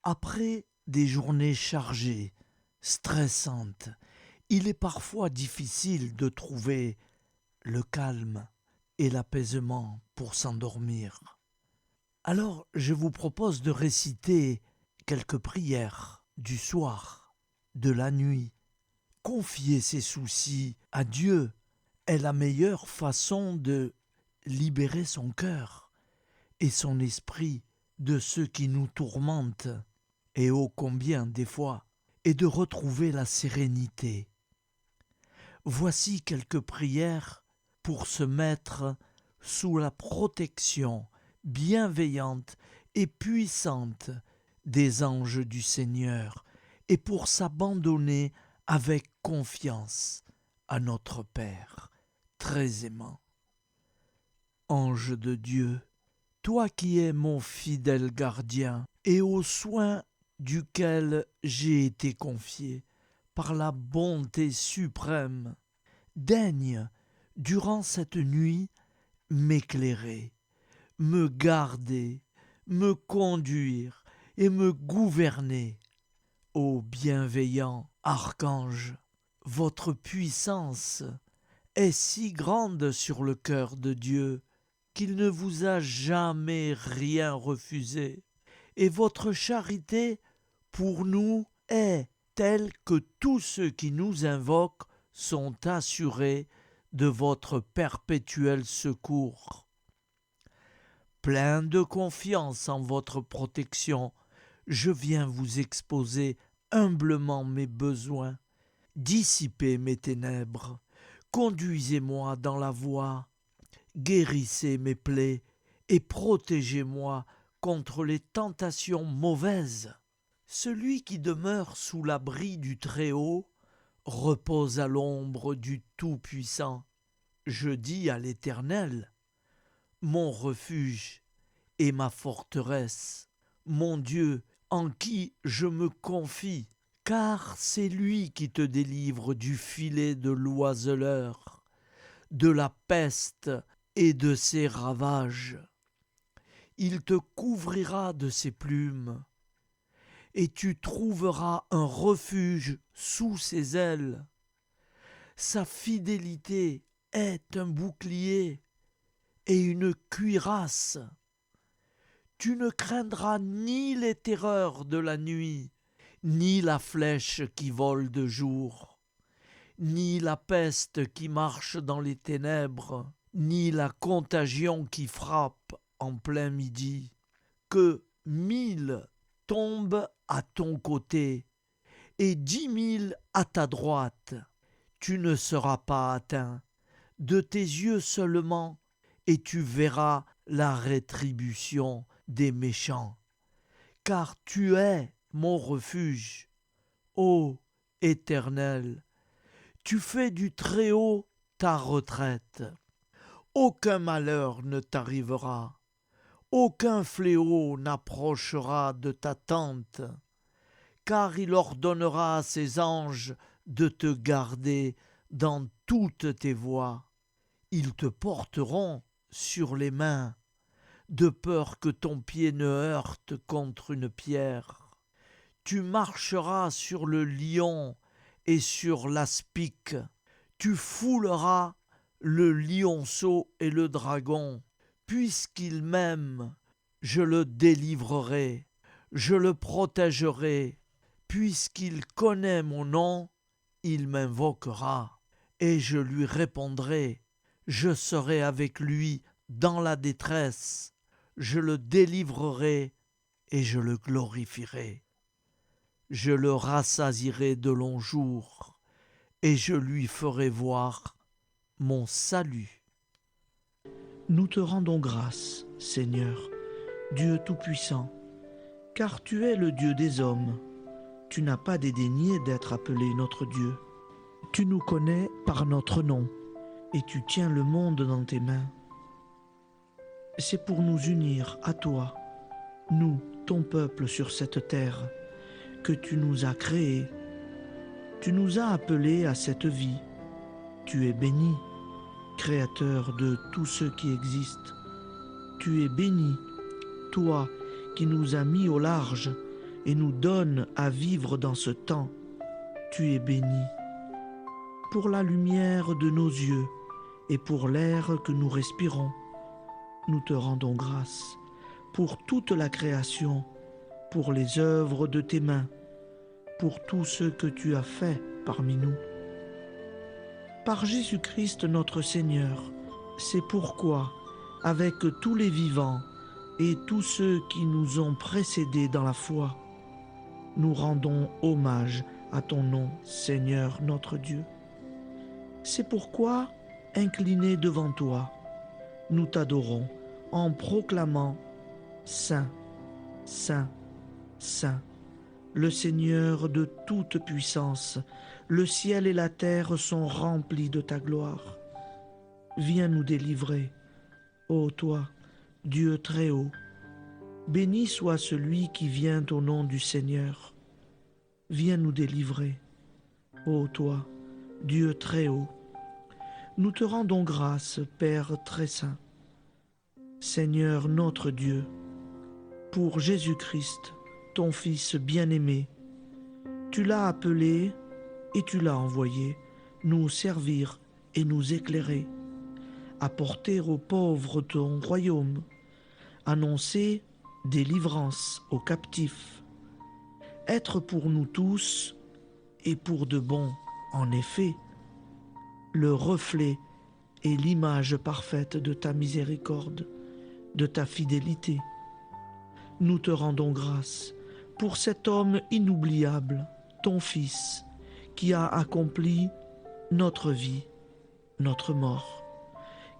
Après des journées chargées, stressantes, il est parfois difficile de trouver le calme et l'apaisement pour s'endormir. Alors je vous propose de réciter quelques prières du soir, de la nuit. Confier ses soucis à Dieu est la meilleure façon de libérer son cœur et son esprit de ce qui nous tourmente, et ô combien des fois, et de retrouver la sérénité. Voici quelques prières pour se mettre sous la protection bienveillante et puissante des anges du Seigneur et pour s'abandonner avec confiance à notre Père très aimant. Ange de Dieu, toi qui es mon fidèle gardien et aux soins duquel j'ai été confié par la bonté suprême, daigne, durant cette nuit, m'éclairer, me garder, me conduire et me gouverner. Ô bienveillant archange, votre puissance est si grande sur le cœur de Dieu qu'il ne vous a jamais rien refusé, et votre charité pour nous est telle que tous ceux qui nous invoquent sont assurés de votre perpétuel secours. Plein de confiance en votre protection, je viens vous exposer humblement mes besoins. Dissipez mes ténèbres, conduisez-moi dans la voie, guérissez mes plaies et protégez-moi contre les tentations mauvaises. Celui qui demeure sous l'abri du Très-Haut repose à l'ombre du Tout-Puissant. Je dis à l'Éternel, mon refuge et ma forteresse, mon Dieu en qui je me confie, car c'est lui qui te délivre du filet de l'oiseleur, de la peste et de ses ravages. Il te couvrira de ses plumes, et tu trouveras un refuge sous ses ailes. Sa fidélité est un bouclier et une cuirasse. Tu ne craindras ni les terreurs de la nuit, ni la flèche qui vole de jour, ni la peste qui marche dans les ténèbres, ni la contagion qui frappe en plein midi. Que 1000 tombent à ton côté et 10 000 à ta droite, tu ne seras pas atteint. De tes yeux seulement, et tu verras la rétribution des méchants. Car tu es mon refuge, ô Éternel. Tu fais du Très-Haut ta retraite. Aucun malheur ne t'arrivera. Aucun fléau n'approchera de ta tente, car il ordonnera à ses anges de te garder dans toutes tes voies. Ils te porteront sur les mains, de peur que ton pied ne heurte contre une pierre. Tu marcheras sur le lion et sur l'aspic. Tu fouleras le lionceau et le dragon. Puisqu'il m'aime, je le délivrerai, je le protégerai. Puisqu'il connaît mon nom, il m'invoquera, et je lui répondrai. Je serai avec lui dans la détresse, je le délivrerai et je le glorifierai. Je le rassasierai de longs jours, et je lui ferai voir mon salut. Nous te rendons grâce, Seigneur, Dieu Tout-Puissant, car tu es le Dieu des hommes. Tu n'as pas dédaigné d'être appelé notre Dieu. Tu nous connais par notre nom, et tu tiens le monde dans tes mains. C'est pour nous unir à toi, nous, ton peuple sur cette terre, que tu nous as créés. Tu nous as appelés à cette vie. Tu es béni, Créateur de tout ce qui existe. Tu es béni, toi qui nous as mis au large et nous donne à vivre dans ce temps. Tu es béni. Pour la lumière de nos yeux et pour l'air que nous respirons, nous te rendons grâce. Pour toute la création, pour les œuvres de tes mains, pour tout ce que tu as fait parmi nous. Par Jésus-Christ notre Seigneur, c'est pourquoi, avec tous les vivants et tous ceux qui nous ont précédés dans la foi, nous rendons hommage à ton nom, Seigneur notre Dieu. C'est pourquoi, inclinés devant toi, nous t'adorons en proclamant « Saint, Saint, Saint ». Le Seigneur de toute puissance, le ciel et la terre sont remplis de ta gloire. Viens nous délivrer, ô toi, Dieu très haut. Béni soit celui qui vient au nom du Seigneur. Viens nous délivrer, ô toi, Dieu très haut. Nous te rendons grâce, Père très saint. Seigneur notre Dieu, pour Jésus-Christ, ton Fils bien-aimé, tu l'as appelé et tu l'as envoyé nous servir et nous éclairer, apporter aux pauvres ton royaume, annoncer délivrance aux captifs, être pour nous tous et pour de bon, en effet, le reflet et l'image parfaite de ta miséricorde, de ta fidélité. Nous te rendons grâce pour cet homme inoubliable, ton Fils, qui a accompli notre vie, notre mort,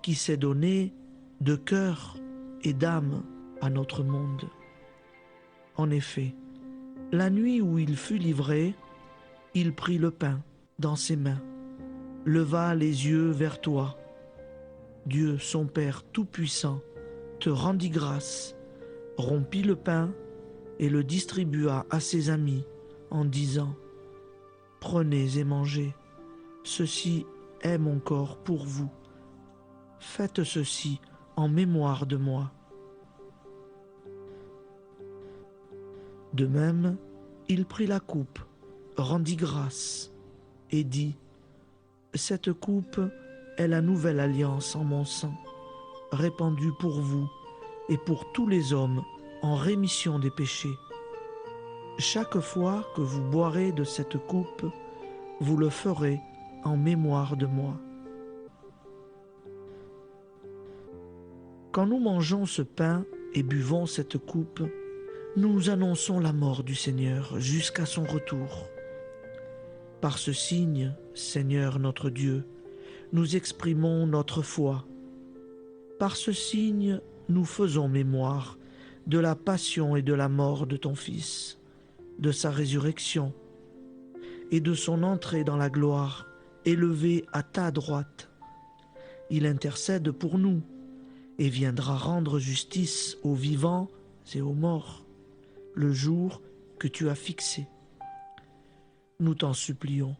qui s'est donné de cœur et d'âme à notre monde. En effet, la nuit où il fut livré, il prit le pain dans ses mains, leva les yeux vers toi. Dieu, son Père Tout-Puissant, te rendit grâce, rompit le pain et le distribua à ses amis en disant « Prenez et mangez, ceci est mon corps pour vous. Faites ceci en mémoire de moi. » De même, il prit la coupe, rendit grâce et dit « Cette coupe est la nouvelle alliance en mon sang, répandue pour vous et pour tous les hommes en rémission des péchés. Chaque fois que vous boirez de cette coupe, vous le ferez en mémoire de moi. » Quand nous mangeons ce pain et buvons cette coupe, nous annonçons la mort du Seigneur jusqu'à son retour. Par ce signe, Seigneur notre Dieu, nous exprimons notre foi. Par ce signe, nous faisons mémoire de la passion et de la mort de ton Fils, de sa résurrection et de son entrée dans la gloire, élevé à ta droite. Il intercède pour nous et viendra rendre justice aux vivants et aux morts, le jour que tu as fixé. Nous t'en supplions,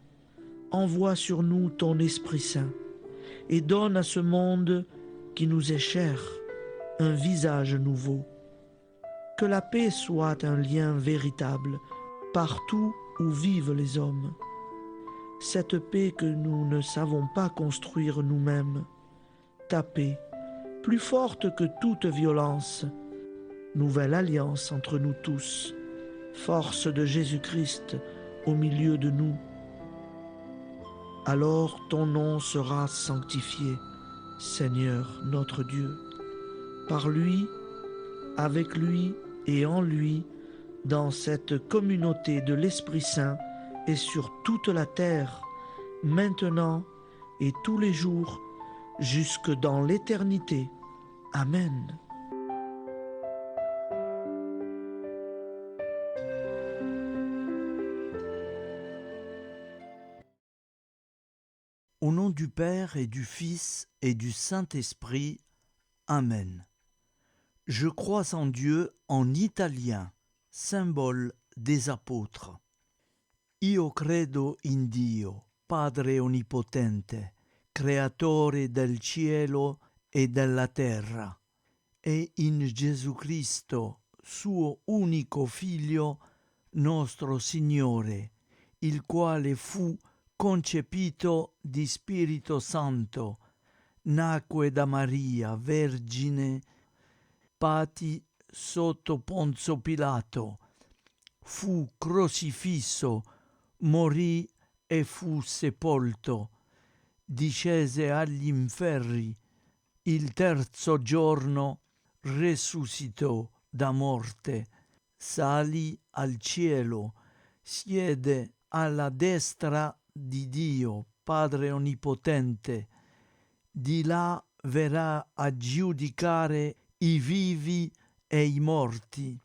envoie sur nous ton Esprit Saint et donne à ce monde qui nous est cher un visage nouveau. Que la paix soit un lien véritable partout où vivent les hommes. Cette paix que nous ne savons pas construire nous-mêmes, ta paix, plus forte que toute violence, nouvelle alliance entre nous tous, force de Jésus-Christ au milieu de nous. Alors ton nom sera sanctifié, Seigneur notre Dieu. Par lui, avec lui et en lui, dans cette communauté de l'Esprit Saint et sur toute la terre, maintenant et tous les jours, jusque dans l'éternité. Amen. Au nom du Père et du Fils et du Saint-Esprit. Amen. Je crois en Dieu en italien, symbole des apôtres. Io credo in Dio, Padre onnipotente, creatore del cielo e della terra, e in Gesù Cristo, suo unico Figlio, nostro Signore, il quale fu concepito di Spirito Santo, nacque da Maria, vergine, patì sotto Ponzio Pilato, fu crocifisso, morì e fu sepolto, discese agli inferni, il terzo giorno resuscitò da morte, salì al cielo, siede alla destra di Dio, Padre Onnipotente, di là verrà a giudicare i vivi e i morti.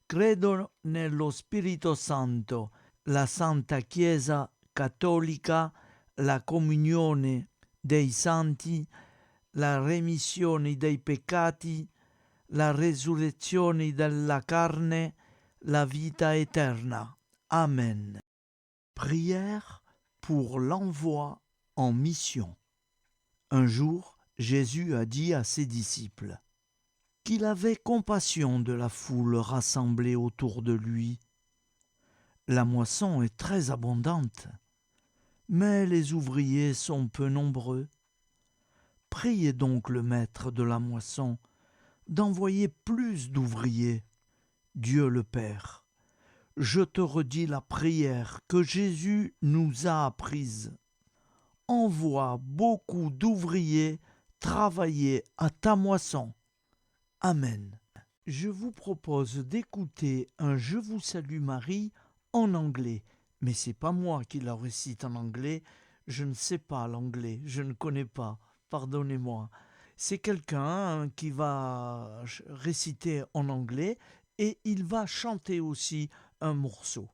Credo nello Spirito Santo, la Santa Chiesa Cattolica, la comunione dei santi, la remissione dei peccati, la resurrezione della carne, la vita éternelle. Amen. Prière pour l'envoi en mission. Un jour, Jésus a dit à ses disciples qu'il avait compassion de la foule rassemblée autour de lui. La moisson est très abondante, mais les ouvriers sont peu nombreux. Priez donc le maître de la moisson d'envoyer plus d'ouvriers. Dieu le Père, je te redis la prière que Jésus nous a apprise. Envoie beaucoup d'ouvriers travailler à ta moisson. Amen. Je vous propose d'écouter un Je vous salue Marie en anglais. Mais c'est pas moi qui la récite en anglais. Je ne sais pas l'anglais. Je ne connais pas. Pardonnez-moi. C'est quelqu'un qui va réciter en anglais et il va chanter aussi un morceau.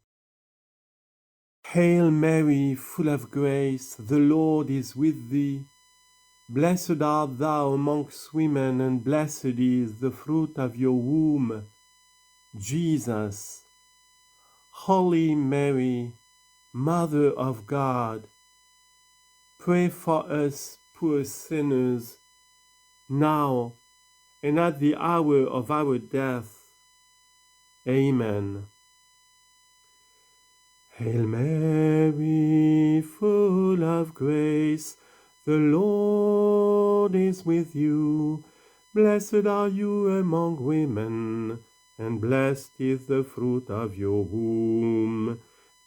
Hail Mary, full of grace, the Lord is with thee. Blessed art thou amongst women, and blessed is the fruit of your womb, Jesus. Holy Mary, Mother of God, pray for us poor sinners, now and at the hour of our death. Amen. Hail Mary, full of grace, the Lord is with you. Blessed are you among women, and blessed is the fruit of your womb,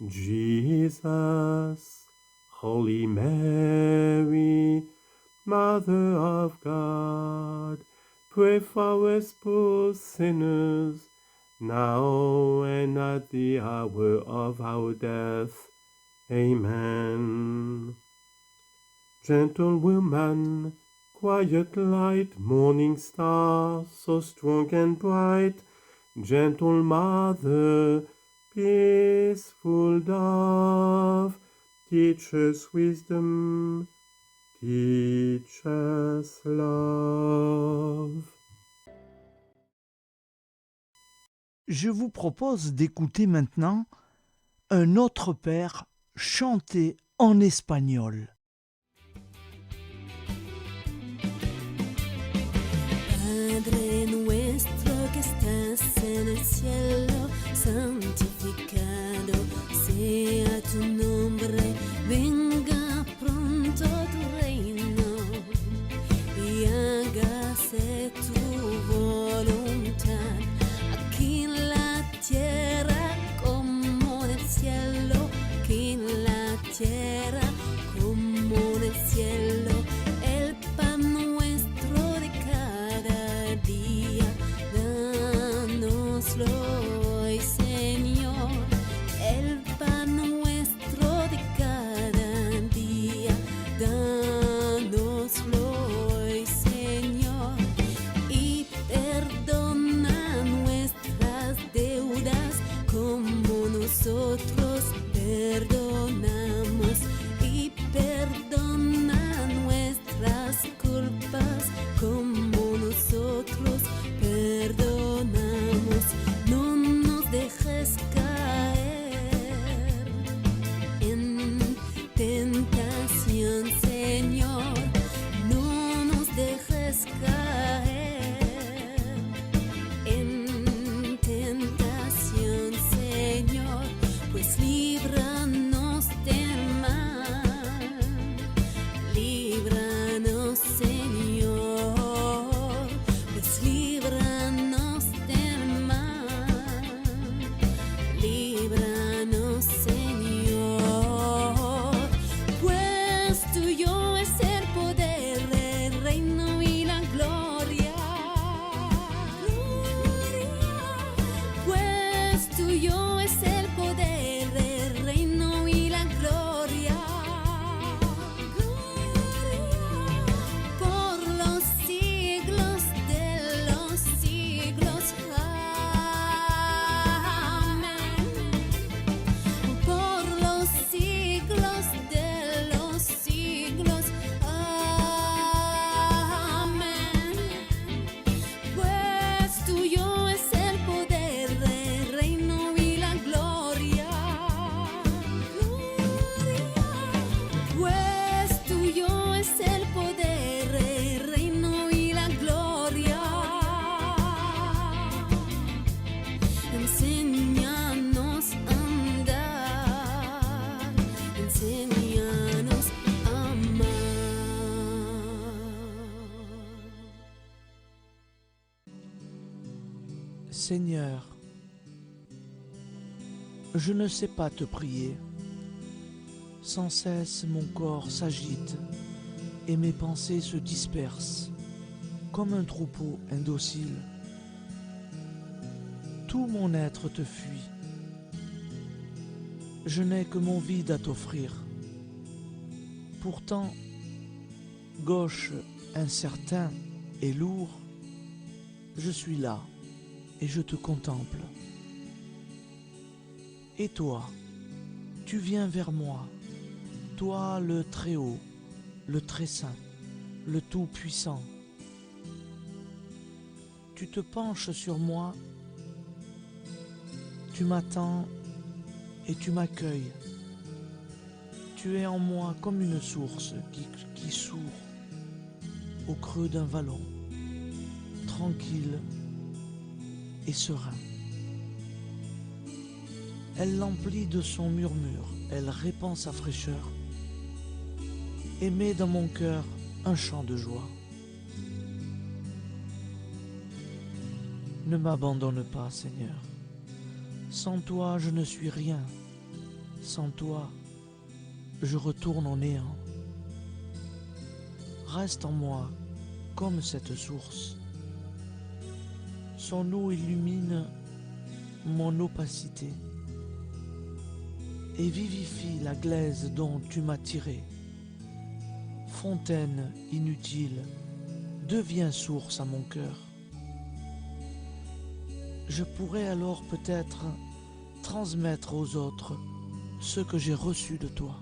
Jesus. Holy Mary, Mother of God, pray for us poor sinners, now and at the hour of our death. Amen. Gentle woman, quiet light, morning star, so strong and bright, gentle mother, peaceful dove, teach us wisdom, teach us love. Je vous propose d'écouter maintenant un autre père chanter en espagnol. Padre nuestro que estás en el cielo, santificado sea tu nombre, venga pronto tu reino y hágase tu voluntad, aquí en la tierra como en el cielo, aquí en la tierra como en el cielo. El pan nuestro de cada día, dánoslo hoy, Señor. El pan nuestro de cada día, dánoslo hoy, Señor. Y perdona nuestras deudas como nosotros perdonamos. Y perdona nuestras culpas como nosotros perdonamos. No nos dejes caer en tentación, Señor. No nos dejes caer en tentación, Señor. tuyo es el poder, el reino y la gloria. Por los siglos de los siglos. Amén. Por los siglos de los siglos. Amén. Pues tuyo es el poder, el reino y la gloria. Pues tuyo es el poder, el reino y la gloria. Enséñanos a andar, enséñanos a amar. Seigneur, je ne sais pas te prier. Sans cesse mon corps s'agite et mes pensées se dispersent comme un troupeau indocile. Tout mon être te fuit. Je n'ai que mon vide à t'offrir. Pourtant, gauche, incertain et lourd, je suis là et je te contemple. Et toi, tu viens vers moi, toi le Très-Haut, le Très-Saint, le Tout-Puissant. Tu te penches sur moi, tu m'attends et tu m'accueilles. Tu es en moi comme une source qui sourd au creux d'un vallon, tranquille et serein. Elle l'emplit de son murmure, elle répand sa fraîcheur et met dans mon cœur un chant de joie. Ne m'abandonne pas, Seigneur. Sans toi, je ne suis rien. Sans toi, je retourne au néant. Reste en moi comme cette source. Son eau illumine mon opacité et vivifie la glaise dont tu m'as tiré. Fontaine inutile, deviens source à mon cœur. Je pourrais alors peut-être transmettre aux autres ce que j'ai reçu de toi.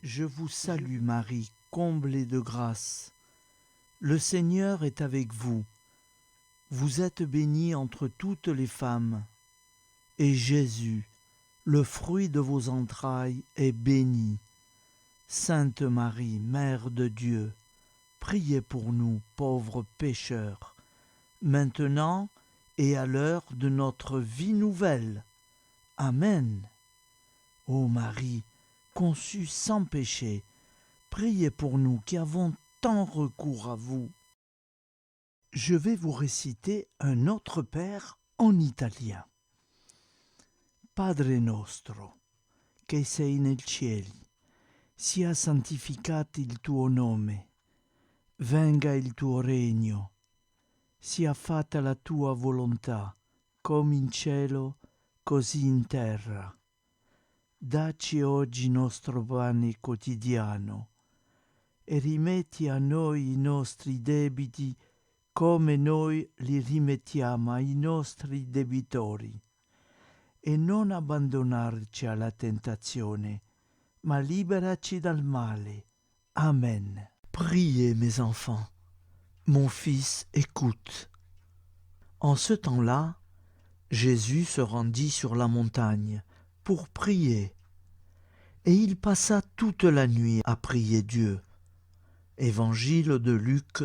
Je vous salue Marie, comblée de grâce. Le Seigneur est avec vous. Vous êtes bénie entre toutes les femmes. Et Jésus, le fruit de vos entrailles, est béni. Sainte Marie, Mère de Dieu, priez pour nous, pauvres pécheurs, maintenant et à l'heure de notre vie nouvelle. Amen. Ô Marie, conçue sans péché, priez pour nous qui avons tant recours à vous. Je vais vous réciter un autre Père en italien. Padre nostro, che sei nel cieli, sia santificato il tuo nome, venga il tuo regno, sia fatta la tua volontà, come in cielo, così in terra. Dacci oggi nostro pane quotidiano e rimetti a noi i nostri debiti come noi li rimettiamo ai nostri debitori. E non abbandonarci alla tentazione, ma liberaci dal male. Amen. Priez, mes enfants. Mon fils, écoute. En ce temps-là, Jésus se rendit sur la montagne pour prier. Et il passa toute la nuit à prier Dieu. Évangile de Luc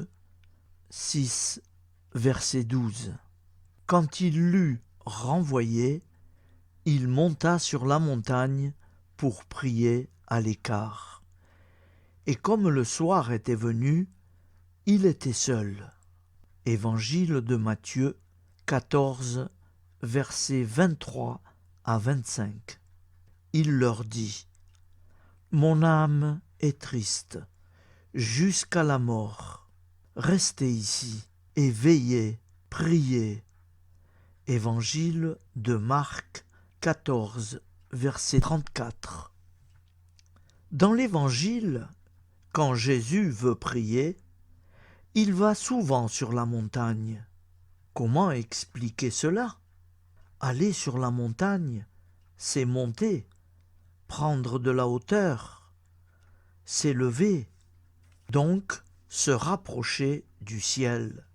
6, verset 12. Quand il l'eut renvoyé, il monta sur la montagne pour prier à l'écart. Et comme le soir était venu, il était seul. Évangile de Matthieu 14, versets 23 à 25. Il leur dit : Mon âme est triste jusqu'à la mort. Restez ici et veillez, priez. Évangile de Marc 14, verset 34. Dans l'Évangile, quand Jésus veut prier, il va souvent sur la montagne. Comment expliquer cela ? Aller sur la montagne, c'est monter, prendre de la hauteur, s'élever, donc se rapprocher du ciel,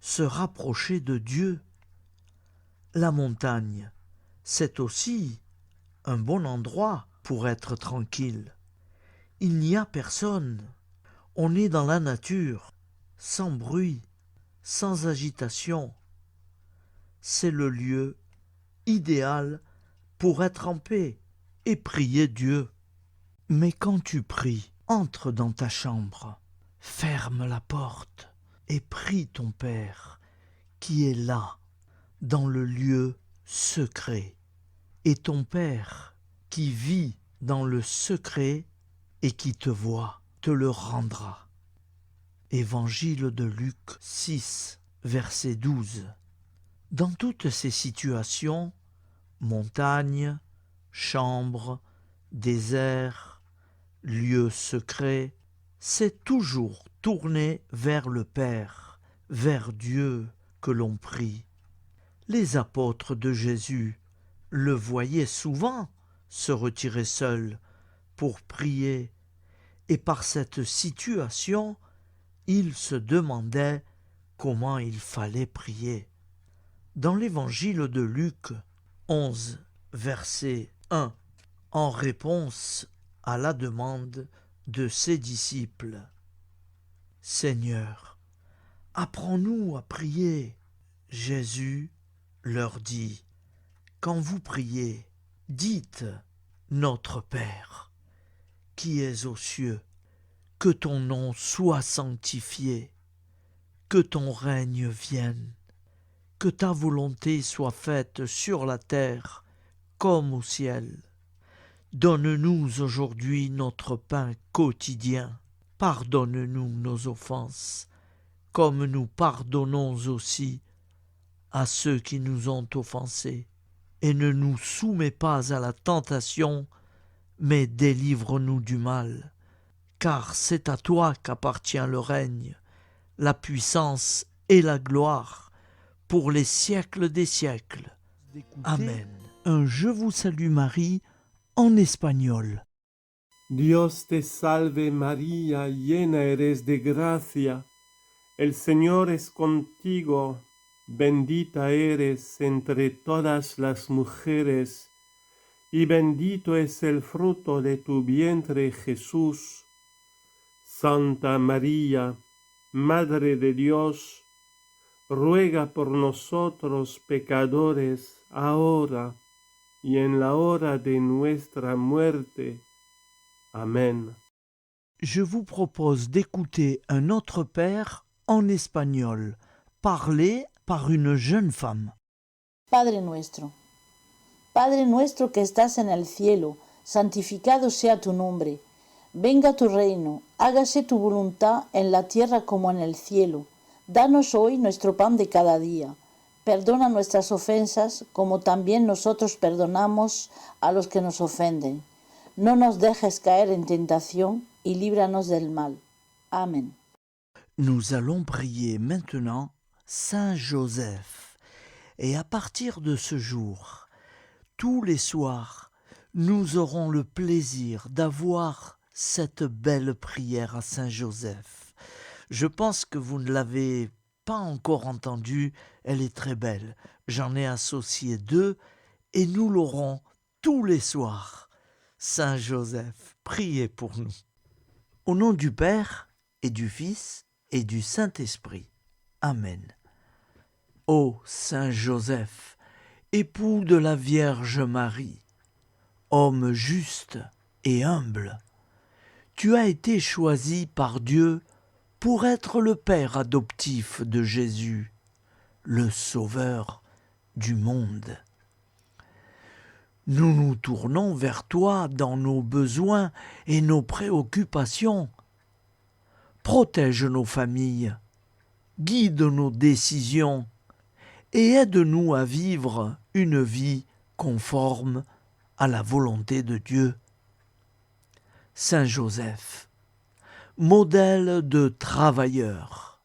se rapprocher de Dieu. La montagne, c'est aussi un bon endroit pour être tranquille. Il n'y a personne. On est dans la nature, sans bruit, sans agitation. C'est le lieu idéal pour être en paix et prier Dieu. Mais quand tu pries, entre dans ta chambre, ferme la porte et prie ton Père qui est là, dans le lieu secret. Et ton Père qui vit dans le secret et qui te voit, te le rendra. Évangile de Luc 6, verset 12. Dans toutes ces situations, montagne, chambre, désert, lieu secret, c'est toujours tourné vers le Père, vers Dieu que l'on prie. Les apôtres de Jésus le voyaient souvent se retirer seul pour prier, et par cette situation, ils se demandaient comment il fallait prier. Dans l'Évangile de Luc 11, verset 1, en réponse à la demande de ses disciples, « Seigneur, apprends-nous à prier. » Jésus leur dit, « Quand vous priez, dites, Notre Père, qui es aux cieux, que ton nom soit sanctifié, que ton règne vienne, que ta volonté soit faite sur la terre comme au ciel. Donne-nous aujourd'hui notre pain quotidien. Pardonne-nous nos offenses, comme nous pardonnons aussi à ceux qui nous ont offensés. Et ne nous soumets pas à la tentation, mais délivre-nous du mal. Car c'est à toi qu'appartient le règne, la puissance et la gloire, pour les siècles des siècles. Amen. Un Je vous salue Marie en espagnol. Dios te salve María, llena eres de gracia. El Señor es contigo, bendita eres entre todas las mujeres, y bendito es el fruto de tu vientre Jesús. Santa María, Madre de Dios, ruega por nosotros pecadores, ahora y en la hora de nuestra muerte. Amen. Je vous propose d'écouter un autre père en espagnol, parlé par une jeune femme. Padre nuestro que estás en el cielo, santificado sea tu nombre. Venga tu reino, hágase tu voluntad en la tierra como en el cielo. Danos hoy nuestro pan de cada día. Perdona nuestras ofensas, como también nosotros perdonamos a los que nos ofenden. No nos dejes caer en tentación y líbranos del mal. Amen. Nous allons prier maintenant Saint Joseph. Et à partir de ce jour, tous les soirs, nous aurons le plaisir d'avoir cette belle prière à Saint Joseph. Je pense que vous ne l'avez pas encore entendue, elle est très belle. J'en ai associé 2 et nous l'aurons tous les soirs. Saint Joseph, priez pour nous. Au nom du Père et du Fils et du Saint-Esprit. Amen. Ô Saint Joseph, époux de la Vierge Marie, homme juste et humble, tu as été choisi par Dieu pour être le père adoptif de Jésus, le Sauveur du monde. Nous nous tournons vers toi dans nos besoins et nos préoccupations. Protège nos familles, guide nos décisions et aide-nous à vivre une vie conforme à la volonté de Dieu. Saint Joseph, modèle de travailleur,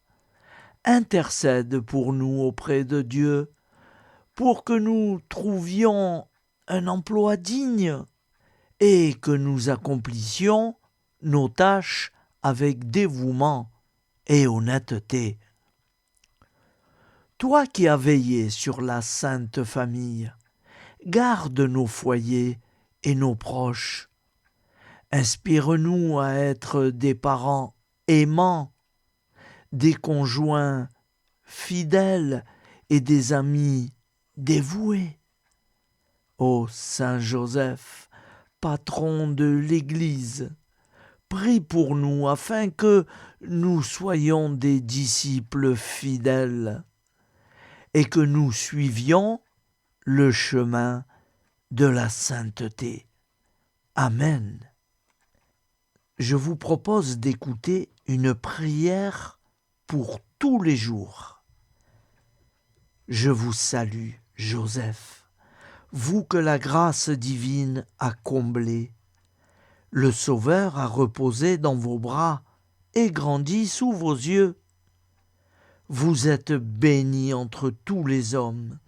intercède pour nous auprès de Dieu pour que nous trouvions un emploi digne et que nous accomplissions nos tâches avec dévouement et honnêteté. Toi qui as veillé sur la Sainte Famille, garde nos foyers et nos proches. Inspire-nous à être des parents aimants, des conjoints fidèles et des amis dévoués. Ô Saint Joseph, patron de l'Église, prie pour nous afin que nous soyons des disciples fidèles et que nous suivions le chemin de la sainteté. Amen. Je vous propose d'écouter une prière pour tous les jours. Je vous salue, Joseph, vous que la grâce divine a comblé. Le Sauveur a reposé dans vos bras et grandi sous vos yeux. Vous êtes bénie entre tous les hommes,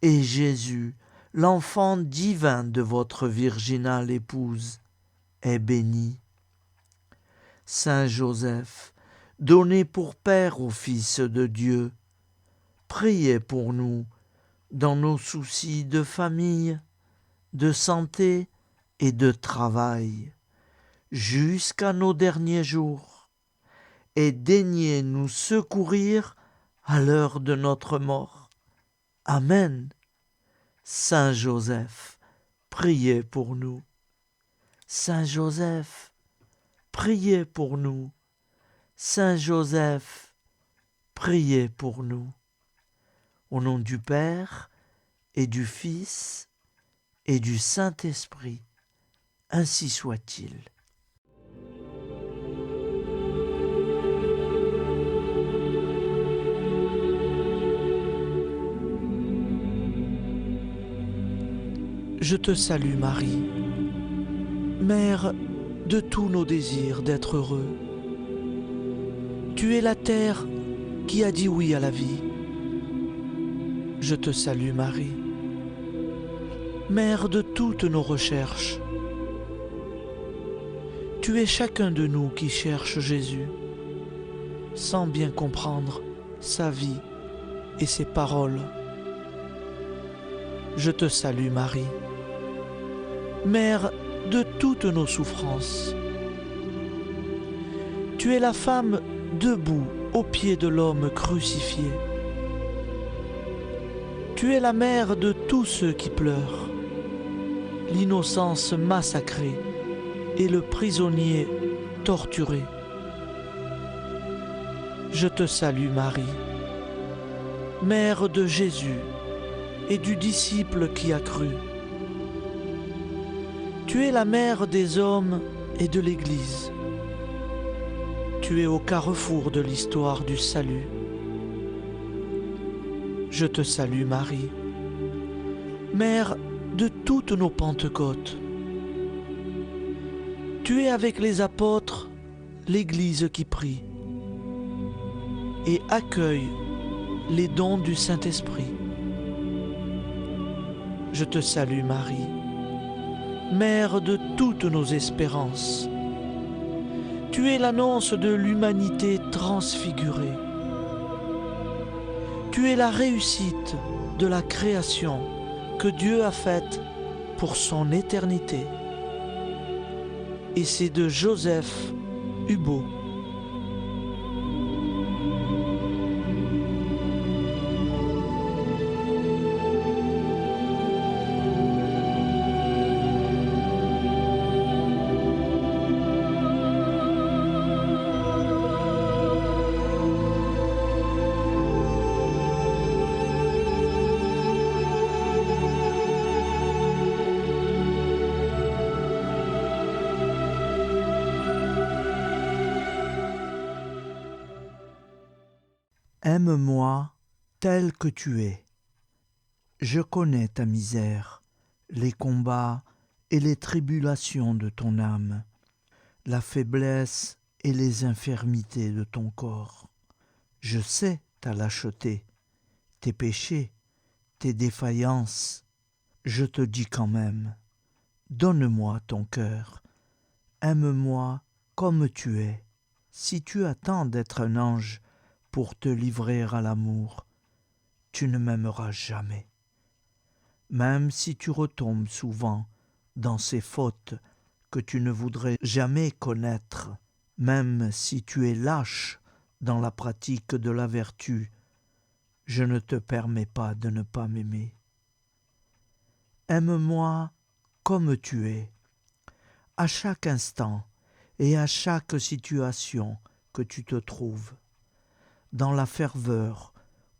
et Jésus, l'enfant divin de votre virginale épouse, est béni. Saint Joseph, donné pour Père au Fils de Dieu, priez pour nous dans nos soucis de famille, de santé et de travail, jusqu'à nos derniers jours, et daignez nous secourir à l'heure de notre mort. Amen. Saint Joseph, priez pour nous. Saint Joseph, priez pour nous. Saint Joseph, priez pour nous. Au nom du Père et du Fils et du Saint-Esprit, ainsi soit-il. Je te salue Marie, Mère de tous nos désirs d'être heureux. Tu es la terre qui a dit oui à la vie. Je te salue Marie, Mère de toutes nos recherches. Tu es chacun de nous qui cherche Jésus, sans bien comprendre sa vie et ses paroles. Je te salue Marie, Mère de toutes nos souffrances. Tu es la femme debout aux pieds de l'homme crucifié. Tu es la mère de tous ceux qui pleurent, l'innocence massacrée et le prisonnier torturé. Je te salue Marie, Mère de Jésus et du disciple qui a cru. Tu es la mère des hommes et de l'Église. Tu es au carrefour de l'histoire du salut. Je te salue Marie, Mère de toutes nos Pentecôtes. Tu es avec les apôtres l'Église qui prie et accueille les dons du Saint-Esprit. Je te salue Marie, Mère de toutes nos espérances. Tu es l'annonce de l'humanité transfigurée. Tu es la réussite de la création que Dieu a faite pour son éternité. Et c'est de Joseph Hubaut. Aime-moi tel que tu es. Je connais ta misère, les combats et les tribulations de ton âme, la faiblesse et les infirmités de ton corps. Je sais ta lâcheté, tes péchés, tes défaillances. Je te dis quand même, donne-moi ton cœur, aime-moi comme tu es. Si tu attends d'être un ange pour te livrer à l'amour, tu ne m'aimeras jamais. Même si tu retombes souvent dans ces fautes que tu ne voudrais jamais connaître, même si tu es lâche dans la pratique de la vertu, je ne te permets pas de ne pas m'aimer. Aime-moi comme tu es, à chaque instant et à chaque situation que tu te trouves, dans la ferveur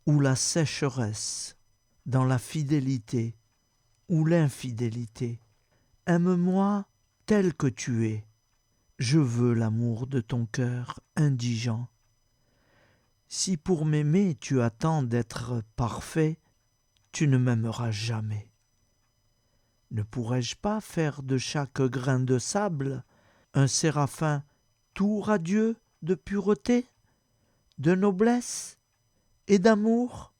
ou la sécheresse, dans la fidélité ou l'infidélité. Aime-moi tel que tu es. Je veux l'amour de ton cœur indigent. Si pour m'aimer tu attends d'être parfait, tu ne m'aimeras jamais. Ne pourrais-je pas faire de chaque grain de sable un séraphin tout radieux de pureté, de noblesse et d'amour?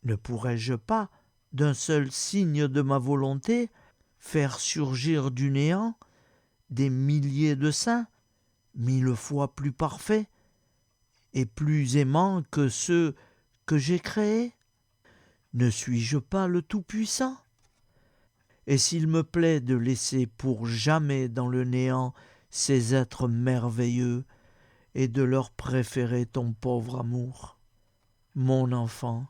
Ne pourrais-je pas, d'un seul signe de ma volonté, faire surgir du néant des milliers de saints, 1000 fois plus parfaits et plus aimants que ceux que j'ai créés? Ne suis-je pas le Tout-Puissant? Et s'il me plaît de laisser pour jamais dans le néant ces êtres merveilleux et de leur préférer ton pauvre amour, mon enfant,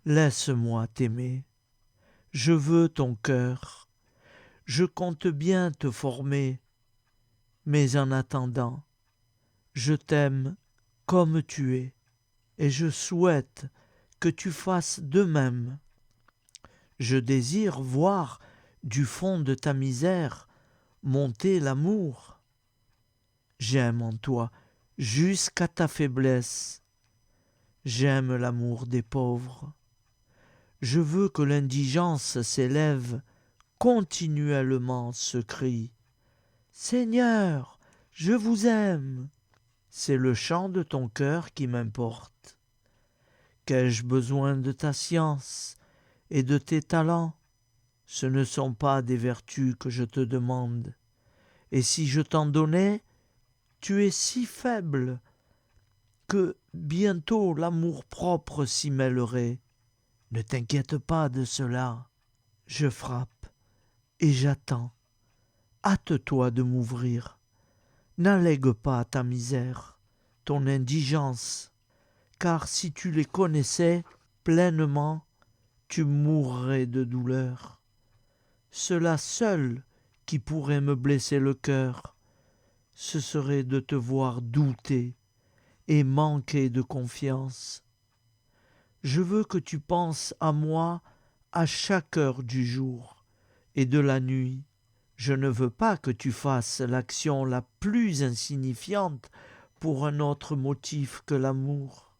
laisse-moi t'aimer. Je veux ton cœur. Je compte bien te former, mais en attendant, je t'aime comme tu es, et je souhaite que tu fasses de même. Je désire voir du fond de ta misère monter l'amour. J'aime en toi jusqu'à ta faiblesse. J'aime l'amour des pauvres. Je veux que l'indigence s'élève continuellement ce cri. Seigneur, je vous aime. C'est le chant de ton cœur qui m'importe. Qu'ai-je besoin de ta science et de tes talents? Ce ne sont pas des vertus que je te demande. Et si je t'en donnais, tu es si faible que bientôt l'amour-propre s'y mêlerait. Ne t'inquiète pas de cela. Je frappe et j'attends. Hâte-toi de m'ouvrir. N'allègue pas ta misère, ton indigence, car si tu les connaissais pleinement, tu mourrais de douleur. Cela seul qui pourrait me blesser le cœur, ce serait de te voir douter et manquer de confiance. Je veux que tu penses à moi à chaque heure du jour et de la nuit. Je ne veux pas que tu fasses l'action la plus insignifiante pour un autre motif que l'amour.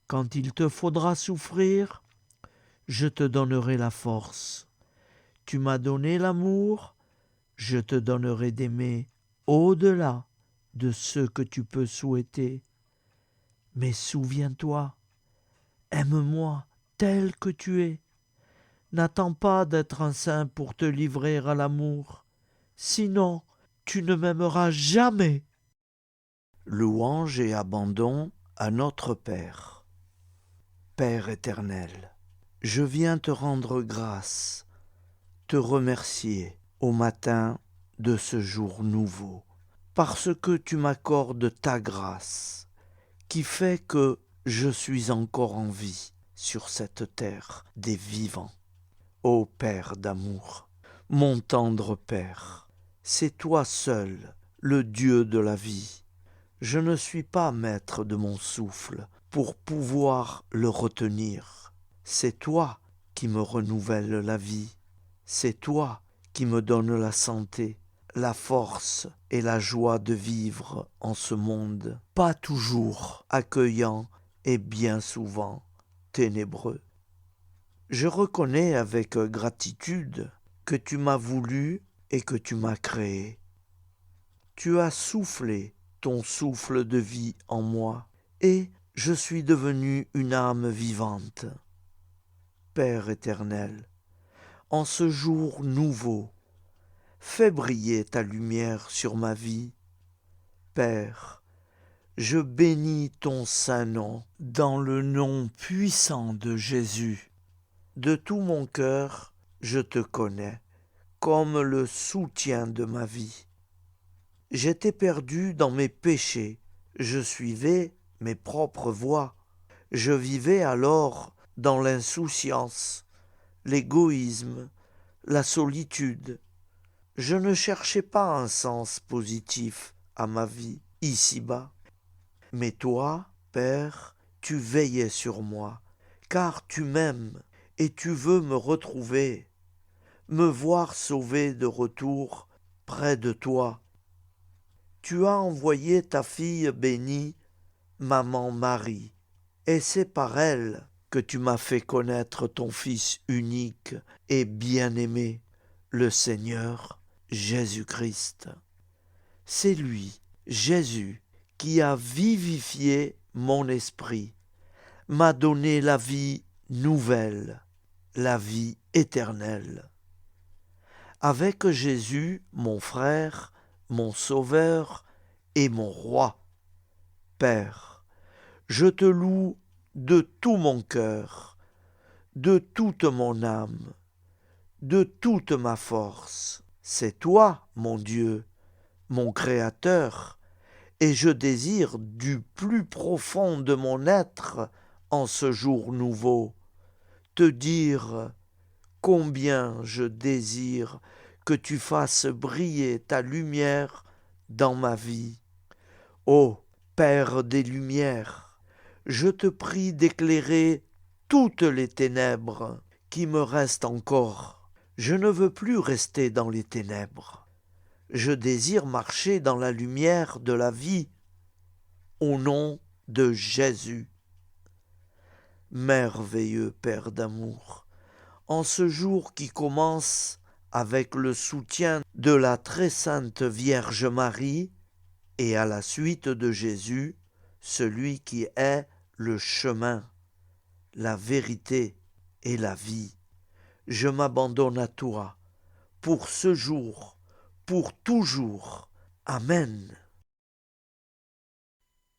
Quand il te faudra souffrir, je te donnerai la force. Tu m'as donné l'amour, je te donnerai d'aimer au-delà de ce que tu peux souhaiter. Mais souviens-toi, aime-moi tel que tu es. N'attends pas d'être un saint pour te livrer à l'amour, sinon tu ne m'aimeras jamais. Louange et abandon à notre Père. Père éternel, je viens te rendre grâce, te remercier au matin de ce jour nouveau, parce que tu m'accordes ta grâce, qui fait que je suis encore en vie sur cette terre des vivants. Ô Père d'amour, mon tendre Père, c'est toi seul, le Dieu de la vie. Je ne suis pas maître de mon souffle pour pouvoir le retenir. C'est toi qui me renouvelle la vie. C'est toi qui me donne la santé, la force et la joie de vivre en ce monde, pas toujours accueillant est bien souvent ténébreux. Je reconnais avec gratitude que tu m'as voulu et que tu m'as créé. Tu as soufflé ton souffle de vie en moi et je suis devenu une âme vivante. Père éternel, en ce jour nouveau, fais briller ta lumière sur ma vie. Père, je bénis ton saint nom dans le nom puissant de Jésus. De tout mon cœur, je te connais comme le soutien de ma vie. J'étais perdu dans mes péchés, je suivais mes propres voies. Je vivais alors dans l'insouciance, l'égoïsme, la solitude. Je ne cherchais pas un sens positif à ma vie ici-bas. Mais toi, Père, tu veillais sur moi, car tu m'aimes et tu veux me retrouver, me voir sauvé de retour près de toi. Tu as envoyé ta fille bénie, maman Marie, et c'est par elle que tu m'as fait connaître ton Fils unique et bien-aimé, le Seigneur Jésus-Christ. C'est lui, Jésus, qui a vivifié mon esprit, m'a donné la vie nouvelle, la vie éternelle. Avec Jésus, mon frère, mon Sauveur et mon Roi, Père, je te loue de tout mon cœur, de toute mon âme, de toute ma force. C'est toi, mon Dieu, mon Créateur, et je désire du plus profond de mon être, en ce jour nouveau, te dire combien je désire que tu fasses briller ta lumière dans ma vie. Ô Père des Lumières, je te prie d'éclairer toutes les ténèbres qui me restent encore. Je ne veux plus rester dans les ténèbres. Je désire marcher dans la lumière de la vie, au nom de Jésus. Merveilleux Père d'amour, en ce jour qui commence avec le soutien de la très sainte Vierge Marie et à la suite de Jésus, celui qui est le chemin, la vérité et la vie, je m'abandonne à toi pour ce jour, pour toujours. Amen.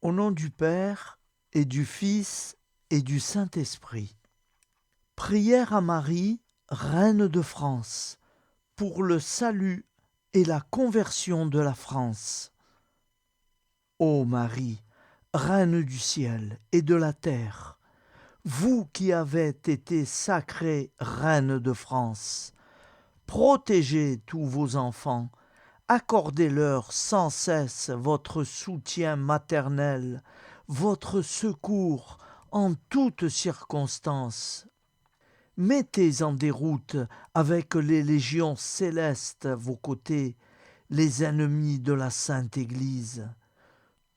Au nom du Père et du Fils et du Saint-Esprit. Prière à Marie, Reine de France, pour le salut et la conversion de la France. Ô Marie, Reine du ciel et de la terre, vous qui avez été sacrée Reine de France, protégez tous vos enfants, accordez-leur sans cesse votre soutien maternel, votre secours en toutes circonstances. Mettez en déroute avec les légions célestes à vos côtés les ennemis de la Sainte Église,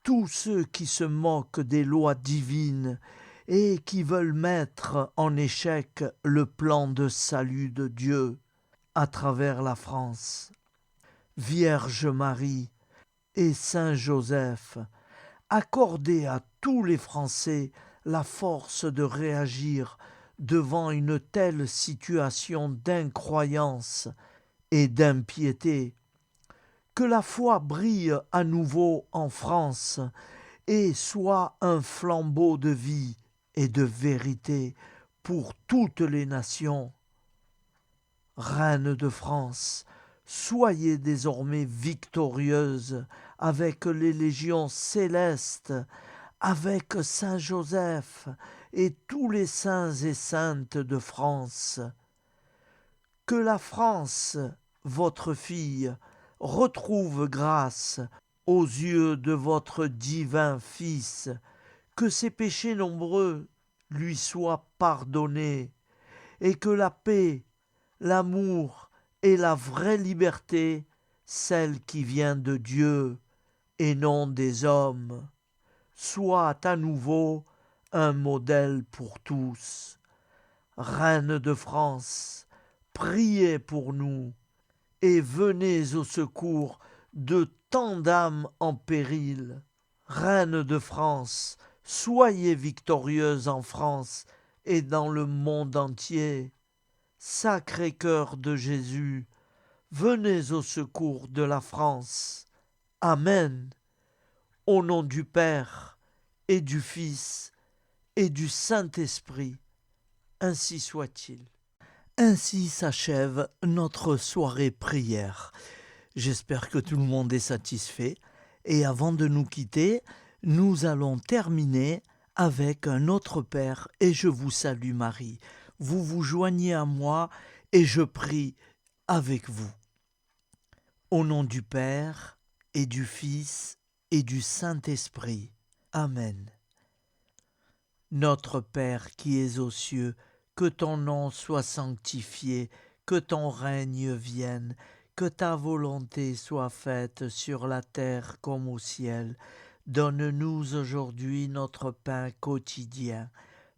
tous ceux qui se moquent des lois divines et qui veulent mettre en échec le plan de salut de Dieu à travers la France. Vierge Marie et Saint Joseph, accordez à tous les Français la force de réagir devant une telle situation d'incroyance et d'impiété. Que la foi brille à nouveau en France et soit un flambeau de vie et de vérité pour toutes les nations. Reine de France, soyez désormais victorieuse avec les légions célestes, avec Saint Joseph et tous les saints et saintes de France. Que la France, votre fille, retrouve grâce aux yeux de votre divin Fils, que ses péchés nombreux lui soient pardonnés, et que la paix, l'amour et la vraie liberté, celle qui vient de Dieu et non des hommes, soient à nouveau un modèle pour tous. Reine de France, priez pour nous et venez au secours de tant d'âmes en péril. Reine de France, soyez victorieuse en France et dans le monde entier. Sacré-Cœur de Jésus, venez au secours de la France. Amen. Au nom du Père et du Fils et du Saint-Esprit, ainsi soit-il. Ainsi s'achève notre soirée prière. J'espère que tout le monde est satisfait. Et avant de nous quitter, nous allons terminer avec un autre Père et je vous salue Marie. Vous vous joignez à moi et je prie avec vous. Au nom du Père et du Fils et du Saint-Esprit. Amen. Notre Père qui es aux cieux, que ton nom soit sanctifié, que ton règne vienne, que ta volonté soit faite sur la terre comme au ciel. Donne-nous aujourd'hui notre pain quotidien.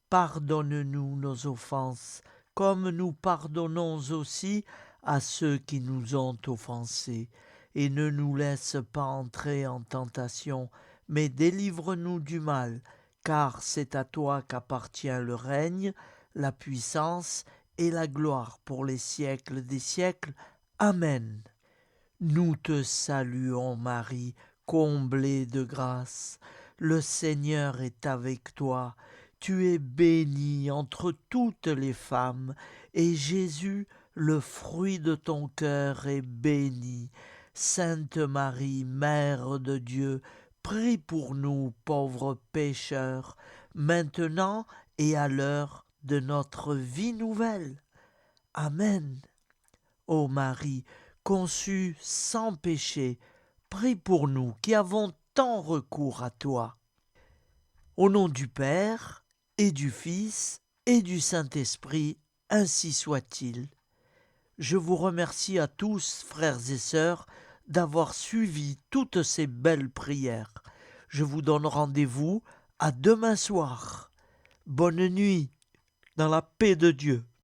Pardonne-nous nos offenses, comme nous pardonnons aussi à ceux qui nous ont offensés. Et ne nous laisse pas entrer en tentation, mais délivre-nous du mal, car c'est à toi qu'appartient le règne, la puissance et la gloire pour les siècles des siècles. Amen. Nous te saluons Marie, comblée de grâce. Le Seigneur est avec toi. Tu es bénie entre toutes les femmes, et Jésus, le fruit de ton cœur, est béni. Sainte Marie, Mère de Dieu, prie pour nous pauvres pécheurs, maintenant et à l'heure de notre vie nouvelle. Amen. Ô Marie, conçue sans péché, prie pour nous qui avons tant recours à toi. Au nom du Père et du Fils et du Saint-Esprit, ainsi soit-il. Je vous remercie à tous, frères et sœurs, d'avoir suivi toutes ces belles prières. Je vous donne rendez-vous à demain soir. Bonne nuit, dans la paix de Dieu.